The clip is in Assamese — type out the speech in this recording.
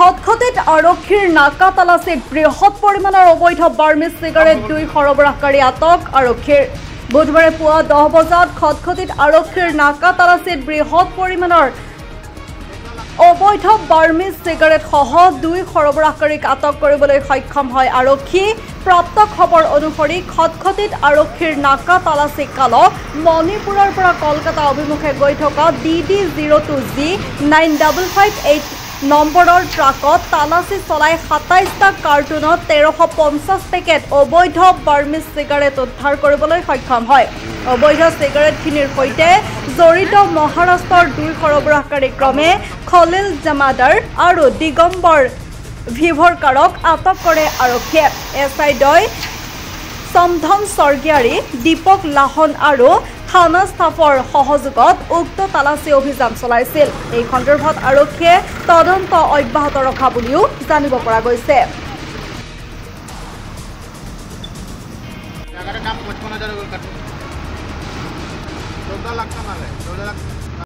খটখটিত আৰক্ষীৰ নাকা তালাচীত বৃহৎ পৰিমাণৰ অবৈধ বাৰ্মিজ চিগাৰেট 2 সৰবৰাহকাৰী আটক আৰক্ষীৰ বুধবাৰে পুৱা 10 বজাত খটখটিত আৰক্ষীৰ নাকা তালাচীত বৃহৎ পৰিমাণৰ অবৈধ বাৰ্মিজ চিগাৰেট সহ 2 সৰবৰাহকাৰীক আটক কৰিবলৈ সক্ষম হয় আৰক্ষী প্ৰাপ্ত খবৰ অনুসৰি খটখটিত আৰক্ষীৰ নাকা তালাচী কালত মণিপুৰৰ পৰা কলকাতা অভিমুখে গৈ থকা DD02G 9558 নম্বৰৰ ট্ৰাকত তালাচী চলাই 27টা কাৰ্টুনত 1350 পেকেট অবৈধ বাৰ্মিজ চিগাৰেট উদ্ধাৰ কৰিবলৈ সক্ষম হয় অবৈধ চিগাৰেটখিনিৰ সৈতে জড়িত মহাৰাষ্ট্ৰৰ 2 সৰবৰাহকাৰী ক্ৰমে খলিল জামাদাৰ আৰু দিগম্বৰ ভিভৰকাৰক আটক কৰে আৰক্ষীয়ে এছআই দ্বয় সমধন স্বৰ্গীয়াৰী দীপক লাহন আৰু থানা ষ্টাফৰ সহযোগত উক্ত তালাচী অভিযান চলাইছিল এই সন্দৰ্ভত আৰক্ষীয়ে তদন্ত অব্যাহত ৰখা বুলিও জানিব পৰা গৈছে জায়গাটাৰ নাম 55,000 টাকা 14 লাখ টাকা